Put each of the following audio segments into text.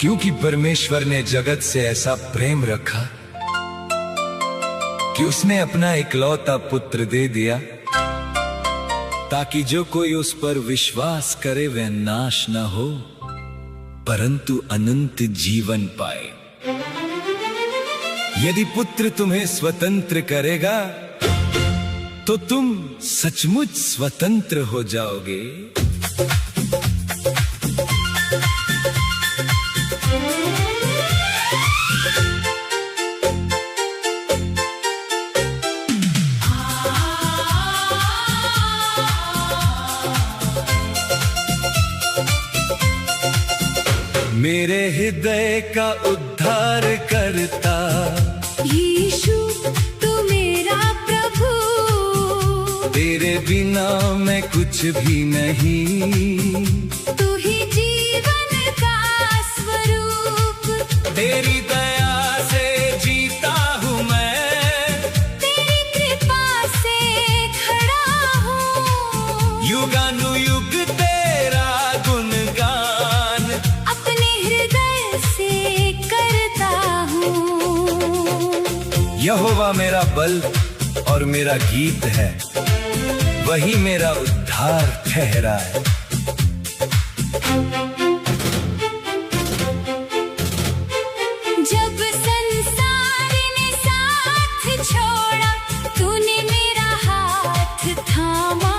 क्योंकि परमेश्वर ने जगत से ऐसा प्रेम रखा कि उसने अपना इकलौता पुत्र दे दिया, ताकि जो कोई उस पर विश्वास करे वह नाश न हो परंतु अनंत जीवन पाए। यदि पुत्र तुम्हें स्वतंत्र करेगा तो तुम सचमुच स्वतंत्र हो जाओगे। मेरे हृदय का उद्धार करता यीशु तू मेरा प्रभु, तेरे बिना मैं कुछ भी नहीं, तू ही जीवन का स्वरूप, तेरी दया से जीता हूँ मैं, तेरी कृपा से खड़ा हूँ, युगानुयुग तेरा गुणगान अपने हृदय से करता हूँ। यहोवा मेरा बल और मेरा गीत है, वही मेरा उद्धार ठहरा है। जब संसार ने साथ छोड़ा, तूने मेरा हाथ थामा,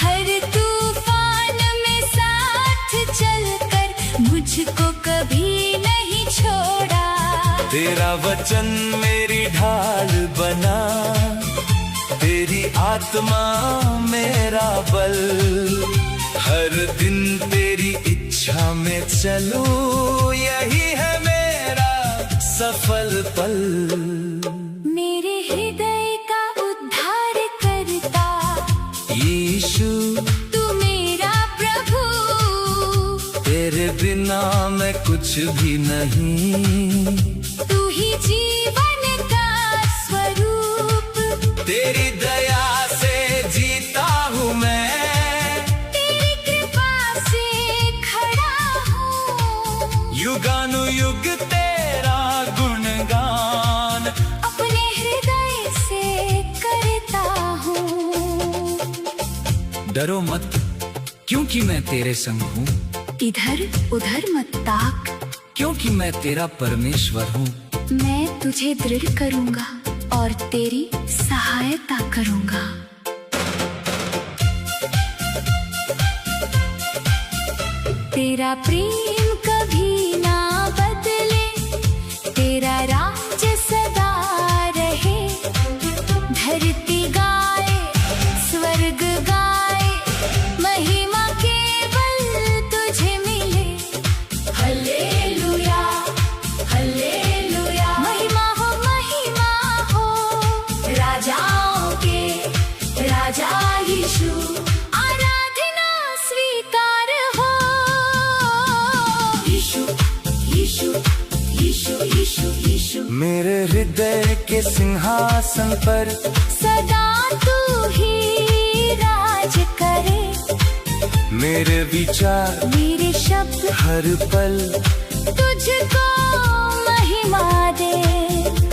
हर तूफान में साथ चलकर मुझको कभी नहीं छोड़ा। तेरा वचन मेरी ढाल बना, तेरी आत्मा मेरा बल, हर दिन तेरी इच्छा में चलूं, यही है मेरा सफल पल। मेरे हृदय का उद्धार करता यीशु तू मेरा प्रभु, तेरे बिना मैं कुछ भी नहीं, तू ही जीवन का स्वरूप, तेरी दया से जीता हूँ मैं, तेरी कृपा से खड़ा हूँ, युगानुयुग तेरा गुणगान अपने हृदय से करता हूँ। डरो मत, क्योंकि मैं तेरे संग हूँ, इधर उधर मत ताक, क्योंकि मैं तेरा परमेश्वर हूँ। मैं तुझे दृढ़ करूँगा और तेरी सहायता करूँगा। तेरा प्रेम कभी ना बदले, तेरा राज सदा रहे, धरती गाए स्वर्ग गाए, महिमा केवल तुझे मिले। हालेलुया हालेलुया, महिमा हो राजाओं के राजा यीशु, आराधना स्वीकार हो। यीशु यीशु यीशु यीशु यीशु, मेरे हृदय के सिंहासन पर सदा तू ही राज करे, मेरे विचार मेरे शब्द हर पल तुझको महिमा दे।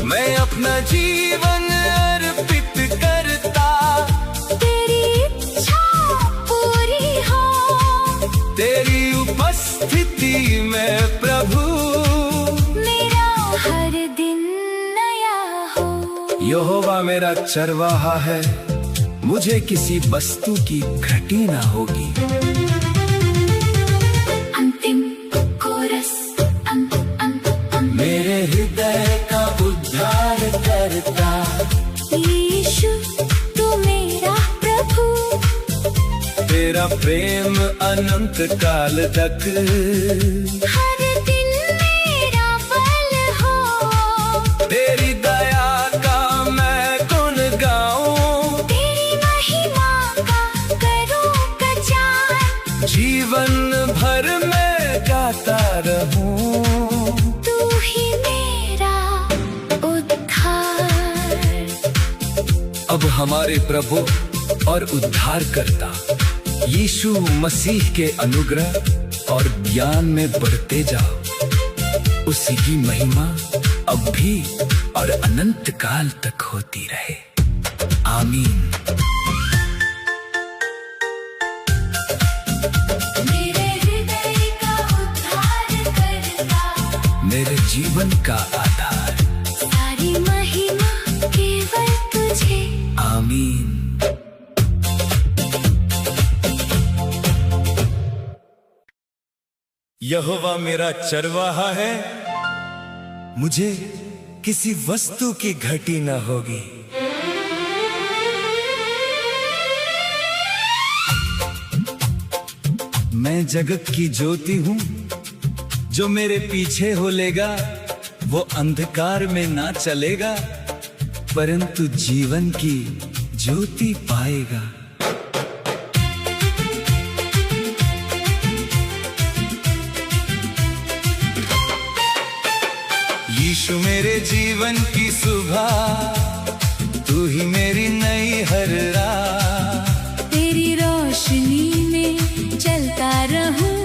मैं अपना जीवन अर्पित करता, तेरी इच्छा पूरी हो, तेरी उपस्थिति में प्रभु, मेरा हर दिन नया हो। यहोवा मेरा चरवाहा है, मुझे किसी वस्तु की घटी ना होगी। अंतिम कोरस मेरे हृदय का उद्धार करता यीशु तू मेरा प्रभु, तेरा प्रेम अनंत काल तक, हर दिन मेरा बल हो, तेरी दया का मैं गुण गाऊं, तेरी महिमा का करूं प्रचार, जीवन भर मैं गाता रहूं। तू ही मेरा उद्धार। अब हमारे प्रभु और उद्धार करता यीशु मसीह के अनुग्रह और ज्ञान में बढ़ते जाओ। उसी की महिमा अब भी और अनंत काल तक होती रहे। आमीन। मेरे हृदय का उद्धार करता, मेरे जीवन का आधार, सारी महिमा केवल तुझे। आमीन। यहोवा मेरा चरवाहा है, मुझे किसी वस्तु की घटी न होगी। मैं जगत की ज्योति हूँ, जो मेरे पीछे हो लेगा वो अंधकार में ना चलेगा, परंतु जीवन की ज्योति पाएगा। यीशु मेरे जीवन की सुबह, तू ही मेरी नई हर राह। तेरी रोशनी में चलता रहूं,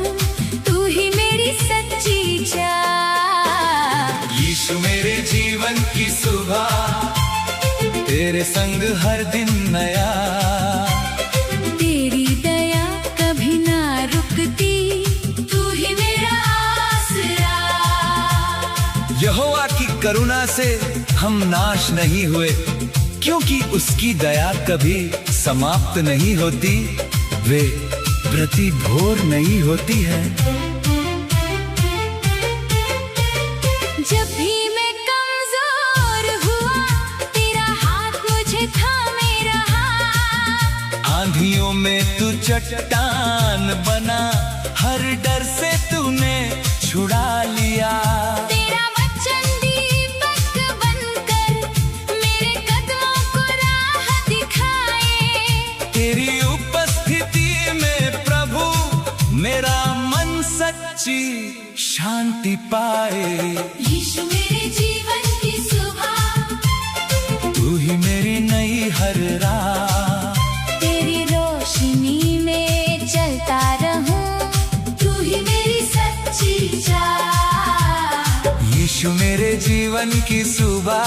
तू ही मेरी सच्ची चाह। यीशु मेरे जीवन की सुबह, तेरे संग हर दिन नया। तेरी दया कभी ना रुकती, तू ही मेरा आसरा। यहोवा की करुणा से हम नाश नहीं हुए, क्योंकि उसकी दया कभी समाप्त नहीं होती, वे प्रति भोर नहीं होती है। जब भी मैं कमजोर हुआ, तेरा हाथ मुझे थामे रहा। आंधियों में तू चट्टान बना, हर डर से तूने छुड़ा लिया। तेरा वचन दीपक बनकर मेरे कदमों को राह दिखाए। तेरी उपस्थिति में प्रभु मेरा मन सच्ची शांति पाए। यीशु मेरे जीवन की सुबह, तू ही मेरी नई हर राह। तेरी रोशनी में चलता रहूं, तू ही मेरी सच्ची चाह। यीशु मेरे जीवन की सुबह,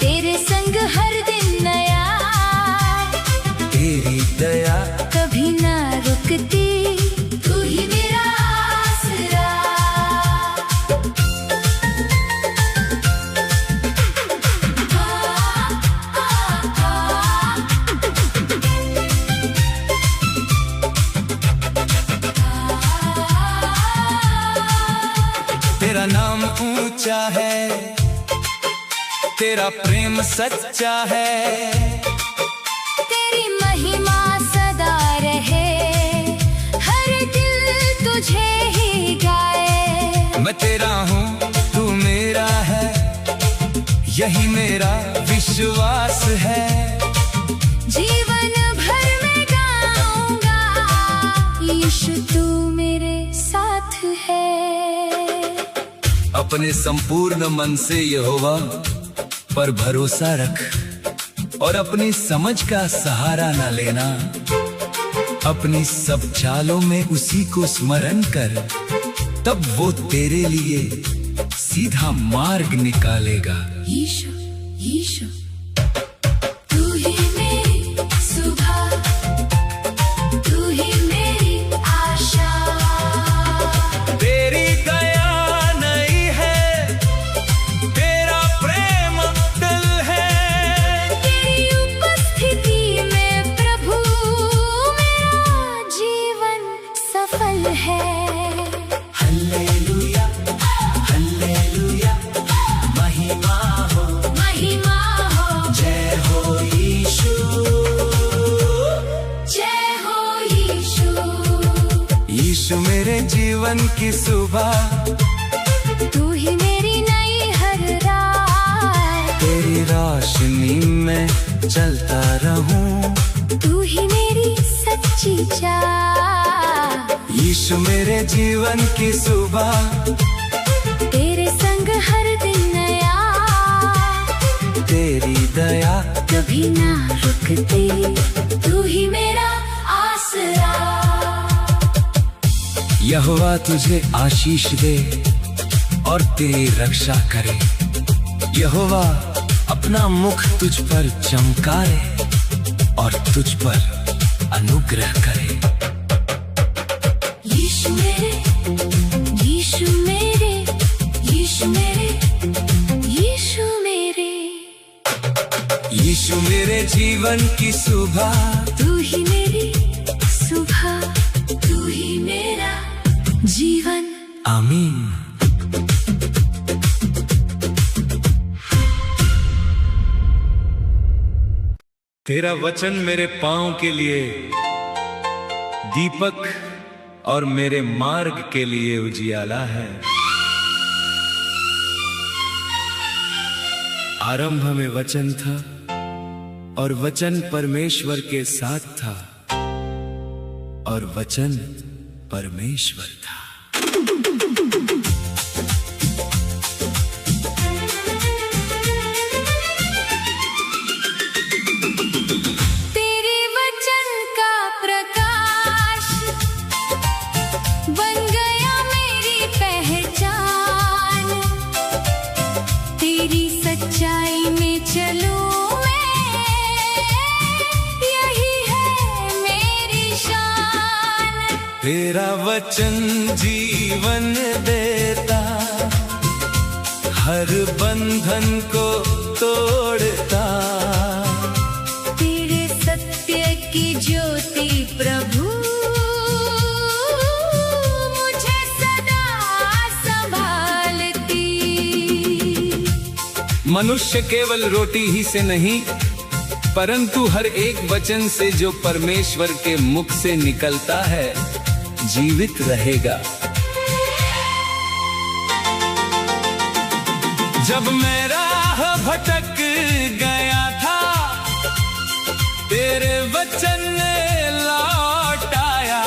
तेरे संग हर दिन नया। तेरी दया कभी ना रुकती, तू ही मेरा आसरा। तेरा नाम ऊंचा है, तेरा प्रेम सच्चा है। तेरी महिमा सदा रहे, हर दिल तुझे ही गाए। मैं तेरा हूँ, तू मेरा है, यही मेरा विश्वास है। जीवन भर मैं गाऊंगा, यीशु तू मेरे साथ है। अपने संपूर्ण मन से यहोवा पर भरोसा रख, और अपनी समझ का सहारा न लेना। अपनी सब चालों में उसी को स्मरण कर, तब वो तेरे लिए सीधा मार्ग निकालेगा। यीशु यीशु, तू ही मेरी सुबह, तू ही मेरी आशा। तेरी दया नई है, तेरा प्रेम अटल है। तेरी उपस्थिति में प्रभु मेरा जीवन सफल है। हल्लेलुया, हल्लेलुया, महिमा हो, महिमा हो, जय हो यीशु, जय हो यीशु। यीशु मेरे जीवन की सुबह, तू ही मेरी नई हर रात। तेरी रोशनी में चलता रहूं। तू ही मेरी सच्ची चाह। यीशु मेरे जीवन की सुबह, तेरे संग हर दिन नया। तेरी दया कभी ना रुकती, तू ही मेरा आसरा। यहोवा तुझे आशीष दे और तेरी रक्षा करे। यहोवा अपना मुख तुझ पर चमकाए और तुझ पर अनुग्रह करे। यीशु मेरे, यीशु मेरे, यीशु मेरे, यीशु मेरे, यीशु मेरे जीवन की सुबह, तू ही मेरी सुबह, तू ही मेरा जीवन। आमीन। तेरा वचन मेरे पांव के लिए दीपक और मेरे मार्ग के लिए उजियाला है। आरंभ में वचन था और वचन परमेश्वर के साथ था और वचन परमेश्वर था। तेरा वचन जीवन देता, हर बंधन को तोड़ता। तेरे सत्य की ज्योति प्रभु मुझे सदा संभालती। मनुष्य केवल रोटी ही से नहीं, परंतु हर एक वचन से जो परमेश्वर के मुख से निकलता है जीवित रहेगा। जब मैं राह भटक गया था, तेरे वचन ने लौटाया।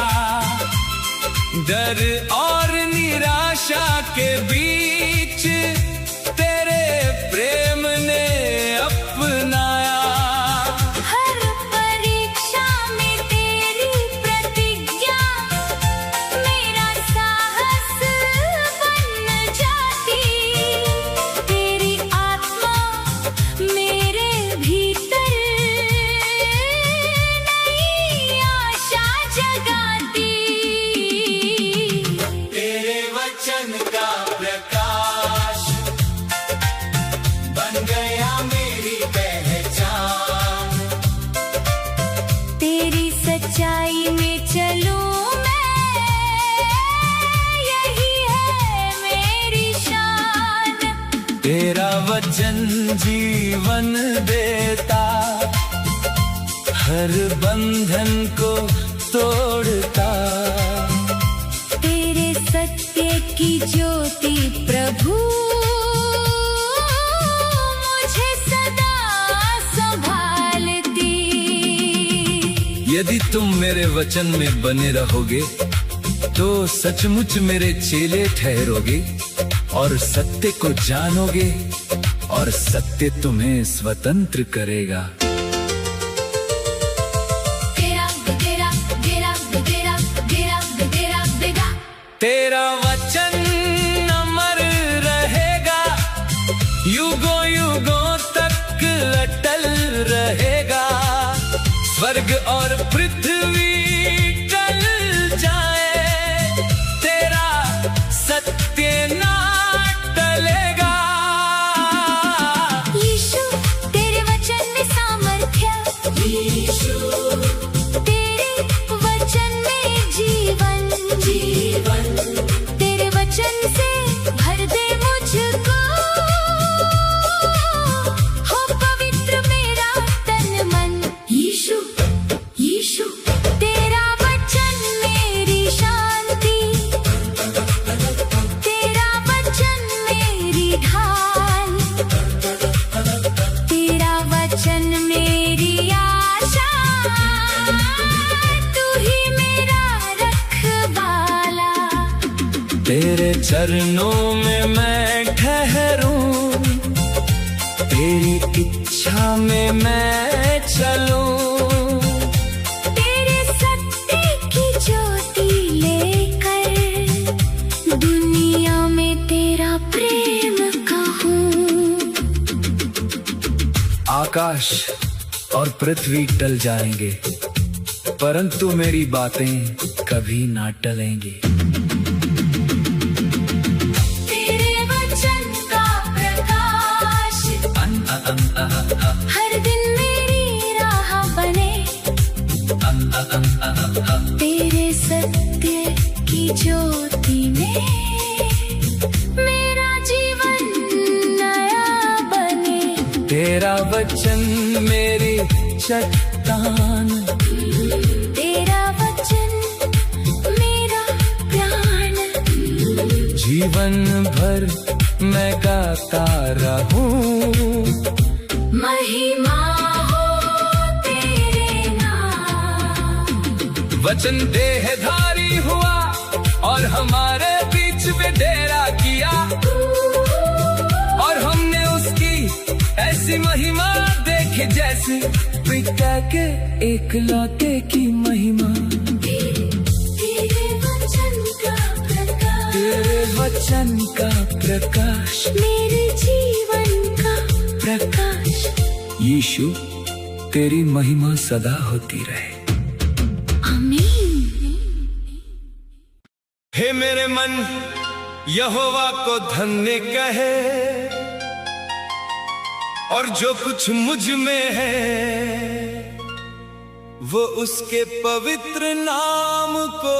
डर और निराशा के बीच तेरे प्रेम ने अपनाया। सच्चाई में चलूं मैं, यही है मेरी शान। तेरा वचन जीवन देता, हर बंधन को तोड़ता। तेरे सत्य की ज्योति प्रभु मुझे सदा संभालती। यदि तुम मेरे वचन में बने रहोगे तो सचमुच मेरे चेले ठहरोगे और सत्य को जानोगे और सत्य तुम्हें स्वतंत्र करेगा। तेरा वचन अमर रहेगा, युगों युगों तक अटल रहेगा। स्वर्ग और पृथ्वी टल जाए, तेरा सत्य ना टलेगा। यीशु तेरे वचन में सामर्थ्य, यीशु तेरे वचन में जीवन, जीवन तेरे वचन से भर दे मुझको। हो पवित्र मेरा तन मन, यीशु यीशु तेरा वचन मेरी शांति, तेरा वचन मेरी ढाल, तेरा वचन मेरी आशा। तू ही मेरा रखवाला। तेरे चरणों में मैं ठहरूं, तेरी इच्छा में मैं चलूं। तेरे सत्य की ज्योति लेकर आकाश और पृथ्वी टल जाएंगे, परंतु मेरी बातें कभी ना टलेंगी। तेरे वचन का प्रकाश हर दिन मेरी राह बने। तेरे सत्य की ज्योति में मेरा जीवन नया बने। तेरा वचन मेरी चट्टान, तेरा वचन मेरा प्राण। जीवन भर मैं गाता रहूं। महिमा हो तेरे नाम। वचन देहधारी हुआ और हमारे बीच में डेरा किया, और हमने उसकी ऐसी महिमा देखी जैसे पिता के एकलौते की महिमा। तेरे वचन का प्रकाश, तेरे वचन का प्रकाश, मेरे जीवन का प्रकाश। यीशु तेरी महिमा सदा होती रहे। हे मेरे मन यहोवा को धन्य कहे, और जो कुछ मुझ में है वो उसके पवित्र नाम को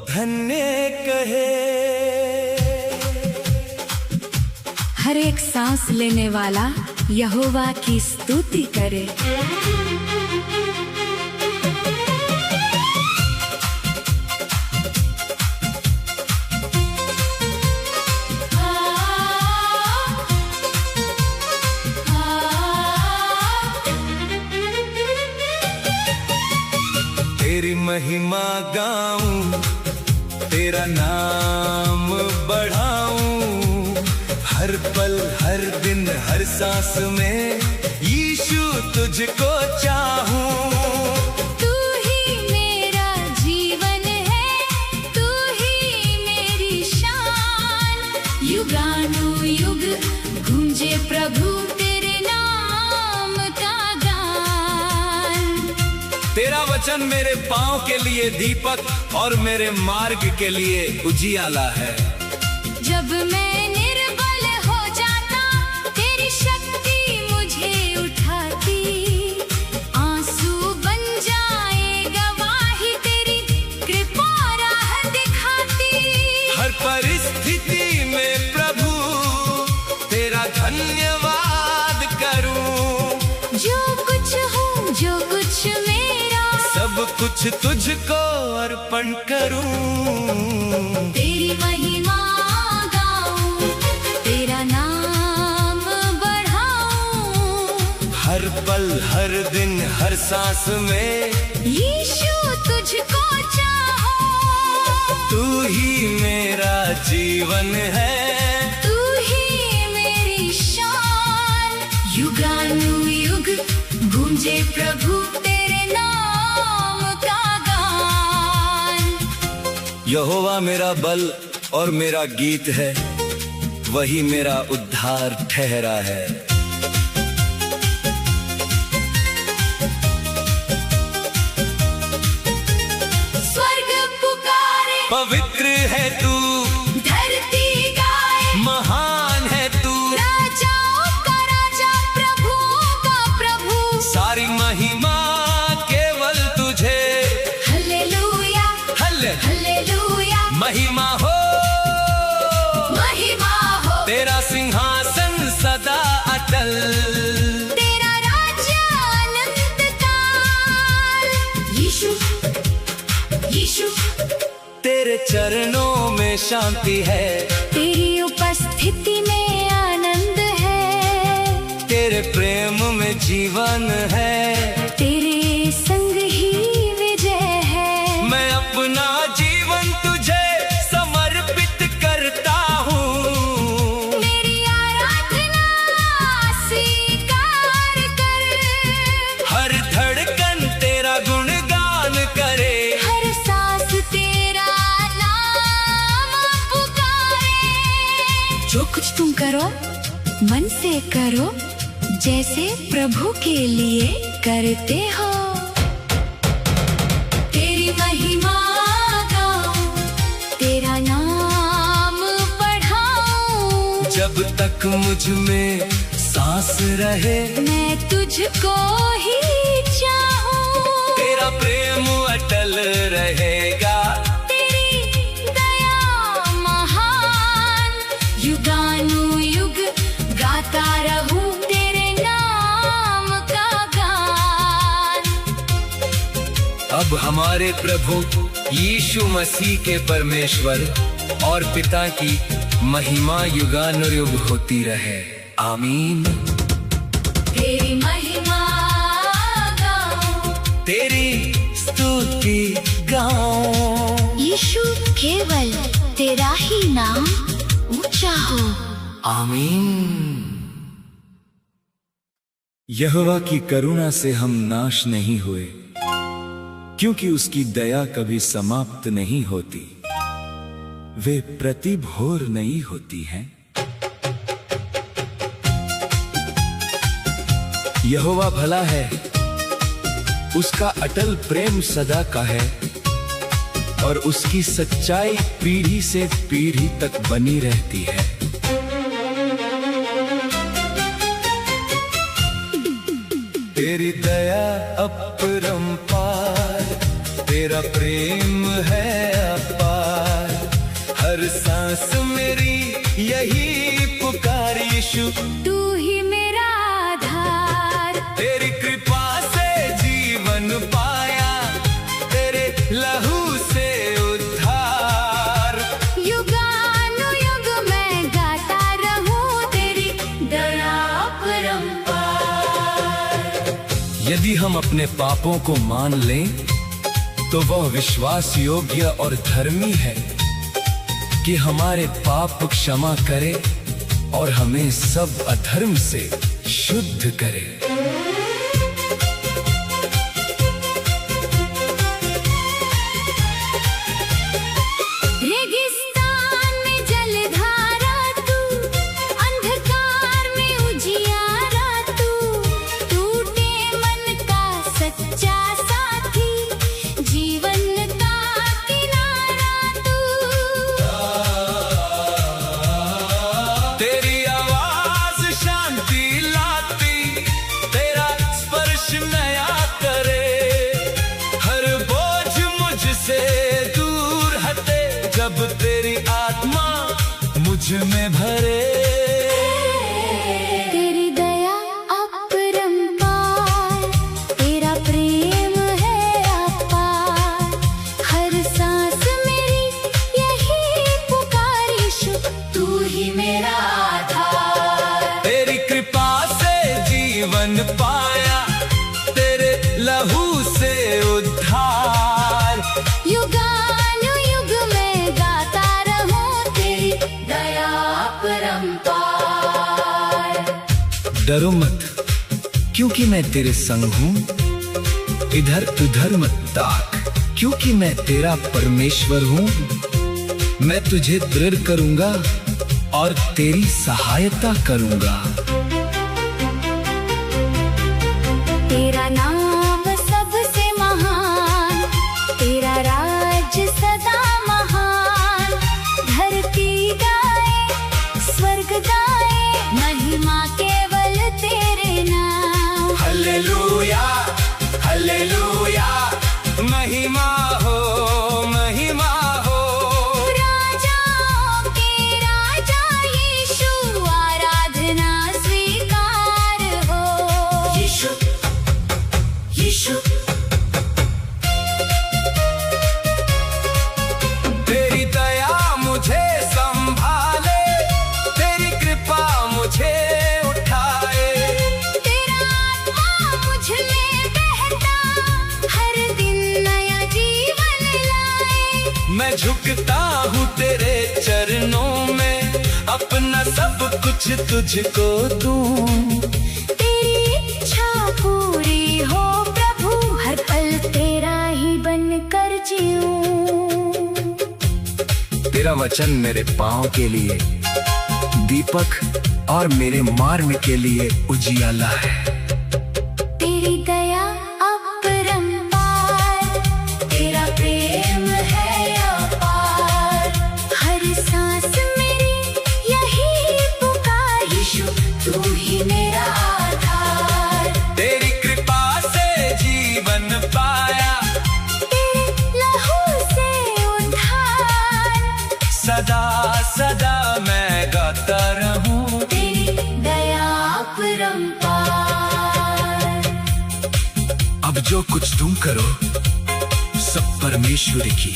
धन्य कहे। हर एक सांस लेने वाला यहोवा की स्तुति करे। तेरी महिमा गाऊं, तेरा नाम बढ़ाऊं, हर पल हर दिन हर सांस में यीशु तुझको चाहूं। तू ही मेरा जीवन है, तू ही मेरी शान। युगानुयुग गूंजे प्रभु तेरे नाम का गान। तेरा वचन मेरे पांव के लिए दीपक और मेरे मार्ग के लिए उजियाला है। जब मैं निर्बल हो जाता, तेरी शक्ति मुझे उठाती। आंसू बन जाए गवाही, तेरी कृपा राह दिखाती। हर परिस्थिति में प्रभु तेरा धन्यवाद करूं। जो कुछ हूँ, जो कुछ मेरा, सब कुछ तुझको अर्पण करूं। तेरी महिमा गाऊं, तेरा नाम बढ़ाऊं। हर पल हर दिन हर सांस में यीशु तुझको चाहूं। तू ही मेरा जीवन है, तू ही मेरी शान। युगानुयुग गूंजे प्रभु तेरे नाम का गान। यहोवा मेरा बल और मेरा गीत है, वही मेरा उद्धार ठहरा है। स्वर्ग पुकारे, पवित्र है तू, धरती गाए, महान है तू, राजाओं का राजा, प्रभुओं का प्रभु। सारी महिमा केवल तुझे। हालेलुया, हालेलुया, महिमा हो, महिमा हो। तेरा सिंहासन सदा अटल। तेरा राज्य अनंत काल। यीशु, यीशु, तेरे चरणों में शांति है, तेरी उपस्थिति में आनंद है। तेरे प्रेम में जीवन है, तेरे संग ही विजय है। मैं अपना जीवन तुझे समर्पित करता हूँ। मेरी आराधना स्वीकार कर। हर धड़कन तेरा गुणगान करे, हर सांस तेरा नाम पुकारे। जो कुछ तुम करो मन से करो, जैसे प्रभु के लिए करते हो। तेरी महिमा गाऊं, तेरा नाम बढ़ाऊं। जब तक मुझ में सांस रहे मैं तुझको ही चाहूं। तेरा प्रेम अटल रहेगा, तेरी दया महान। युगानुयुग गाता रहूं तेरे नाम का गान। अब हमारे प्रभु यीशु मसीह के परमेश्वर और पिता की महिमा युगानुयुग होती रहे। आमीन। तेरी महिमा गाऊं, तेरी स्तुति गाऊं। यीशु केवल तेरा ही नाम ऊंचा हो। आमीन। यहोवा की करुणा से हम नाश नहीं हुए, क्योंकि उसकी दया कभी समाप्त नहीं होती। वे प्रति भोर नई होती हैं। यहोवा भला है, उसका अटल प्रेम सदा का है, और उसकी सच्चाई पीढ़ी से पीढ़ी तक बनी रहती है। तेरी दया अपरंपार, तेरा प्रेम है अपार। हर सांस मेरी यही पुकार यीशु, तू ही मेरा आधार। तेरी कृपा से जीवन पाया, तेरे लहू से उद्धार। युगानुयुग मैं गाता रहूं तेरी दया अपरंपार। यदि हम अपने पापों को मान लें तो वह विश्वास योग्य और धर्मी है कि हमारे पाप क्षमा करे और हमें सब अधर्म से शुद्ध करे। रेगिस्तान में जलधारा तू, अंधकार में उजियारा तू। टूटे मन का सच्चा साथी, जीवन का किनारा तू। तेरी आवाज शांति लाती, तेरा स्पर्श नया करे। हर बोझ मुझसे दूर हटे, जब तेरी आत्मा मुझ में भरे। तेरी दया अपरंपार, तेरा प्रेम है अपार। हर सांस मेरी यही पुकार यीशु, तू ही मेरा आधार। तेरी कृपा से जीवन पाया, तेरे लहू से उद्धार। युगानुयुग मैं गाता रहूं तेरी दया अपरंपार। डरो मत, क्योंकि मैं तेरे संग हूँ। इधर उधर मत ताक, क्योंकि मैं तेरा परमेश्वर हूँ। मैं तुझे दृढ़ करूंगा और तेरी सहायता करूंगा। तेरा नाम सबसे महान, तेरा राज सदा महान। धरती गाए, स्वर्ग गाए, महिमा केवल तेरे नाम। हालेलुया, हालेलुया, महिमा हो, महिमा हो। राजाओं के राजा यीशु, आराधना स्वीकार हो। यीशु, यीशु। तेरी दया मुझे संभाले, तेरी कृपा मुझे उठाए। तेरा आत्मा मुझ में बहता, हर दिन नया जीवन लाए। मैं झुकता हूँ तेरे चरणों में, अपना सब कुछ तुझको दूं। तेरी इच्छा पूरी हो प्रभु, हर पल तेरा ही बनकर जीऊं। तेरा वचन मेरे पाँव के लिए दीपक और मेरे मार्ग के लिए उजियाला है। तेरी दया अपरंपार, तेरा प्रेम है अपार। हर सांस मेरी यही पुकार, यीशु तू ही मेरा आधार। तेरी कृपा से जीवन पाया, तेरे लहू से उद्धार। सदा सदा मैं गाता रहूं तेरी दया अपरंपार। अब जो कुछ तुम करो सब परमेश्वर की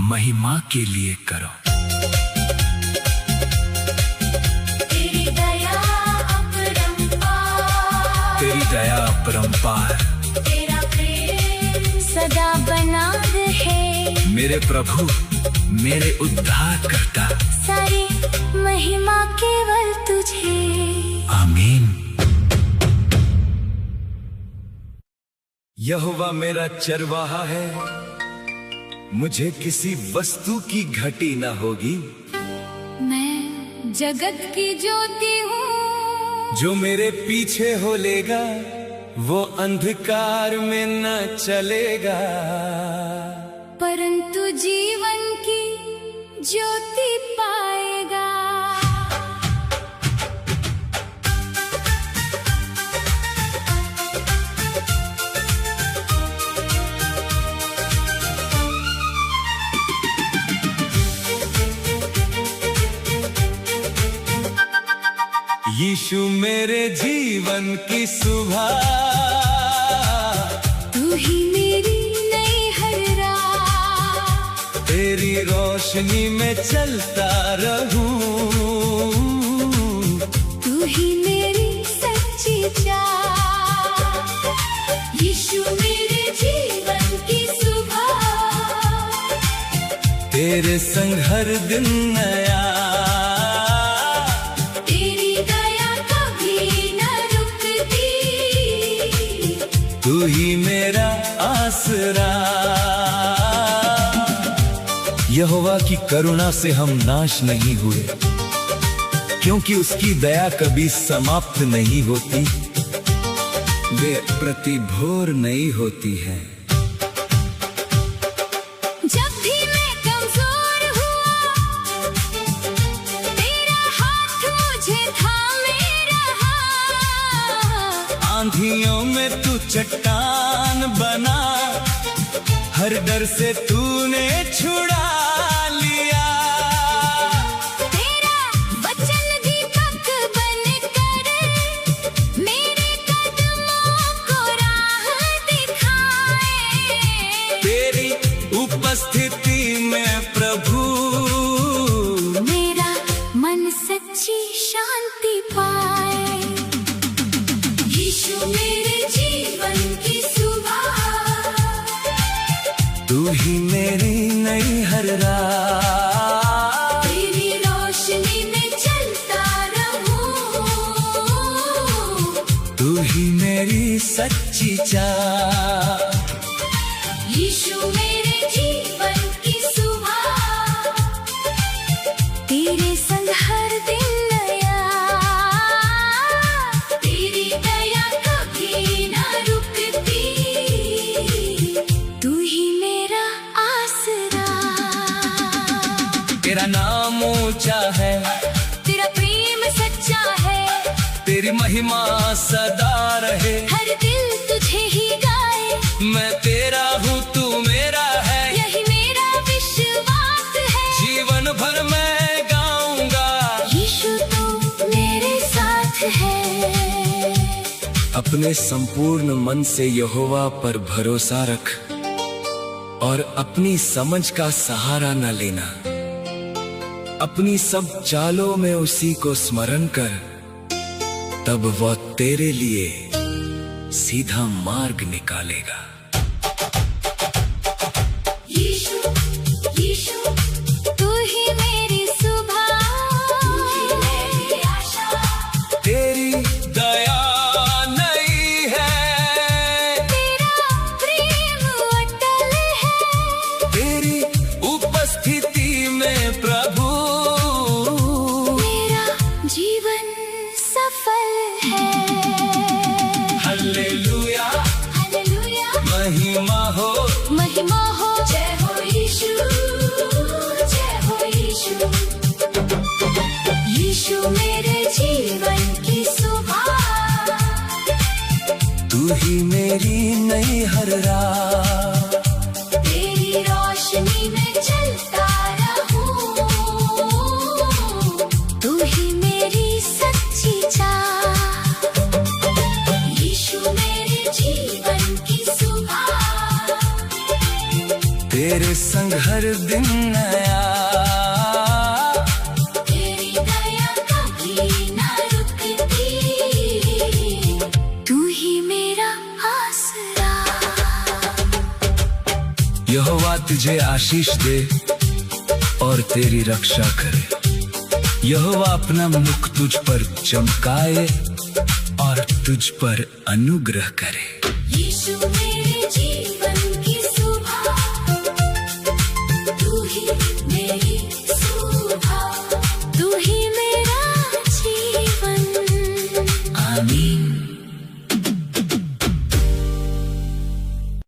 महिमा के लिए करो। तेरी दया अपरंपार, तेरी दया अपरंपार। तेरा प्रेम सदा बना रहे। मेरे प्रभु मेरे उद्धार करता, सारी महिमा केवल तुझे। आमीन। यहोवा मेरा चरवाहा है, मुझे किसी वस्तु की घटी न होगी। मैं जगत की ज्योति हूँ, जो मेरे पीछे हो लेगा वो अंधकार में न चलेगा। परंतु जीवन की ज्योति पाएगा। यीशु मेरे जीवन की सुबह, तू ही मेरी नई हर रात। तेरी रोशनी में चलता रहूं। तू ही मेरी सच्ची चाह, यीशु मेरे जीवन की सुबह। तेरे संग हर दिन नया, तेरी दया कभी न रुकती। तू ही मेरा आसरा। यहोवा की करुणा से हम नाश नहीं हुए, क्योंकि उसकी दया कभी समाप्त नहीं होती, वे प्रति भोर नहीं होती है। जब भी मैं कमजोर हुआ, तेरा हाथ मुझे थामे रहा। आंधियों में तू चट्टान बना, हर डर से तूने छुड़ा लिया। तेरा वचन दीपक बनकर मेरे कदमों को राह दिखाए। तेरी उपस्थिति में प्रभु मेरा मन सच्ची शांति पाए। यीशु मेरे जीवन की सुबह, तू ही मेरी नई हर रात। तेरी रोशनी में चलता रहूं। तू ही मेरी सच्ची चाह। यीशु मेरे जीवन की सुबह, तेरे संग हर दिन नया। तेरी दया कभी न रुकती, तू ही मेरा आसरा। तेरा नाम ऊंचा है, तेरा प्रेम सच्चा है, तेरी महिमा सदा रहे। हर दिल तुझे ही गाए। मैं तेरा हूँ तू मेरा है, यही मेरा विश्वास है। जीवन भर मैं गाऊंगा। यीशु तू मेरे साथ है। अपने संपूर्ण मन से यहोवा पर भरोसा रख और अपनी समझ का सहारा न लेना। अपनी सब चालों में उसी को स्मरण कर, तब वह तेरे लिए सीधा मार्ग निकालेगा। यीशु यीशु तू ही मेरी सुबह, तू ही मेरी आशा। तेरी दया नहीं है, तेरा प्रेम अटल है। तेरी उपस्थिति में प्रभु मेरा ही मेरी नई हर राह, तेरी रोशनी में चलता रहूं, तू ही मेरी सच्ची चाह। यीशु मेरे जीवन की सुबह, तेरे संग हर दिन नया, तेरी दया कभी ना रुकती, तू ही मेरा आसरा। यहोवा तुझे आशीष दे और तेरी रक्षा करे। यहोवा अपना मुख तुझ पर चमकाए और तुझ पर अनुग्रह करे। यीशु मेरे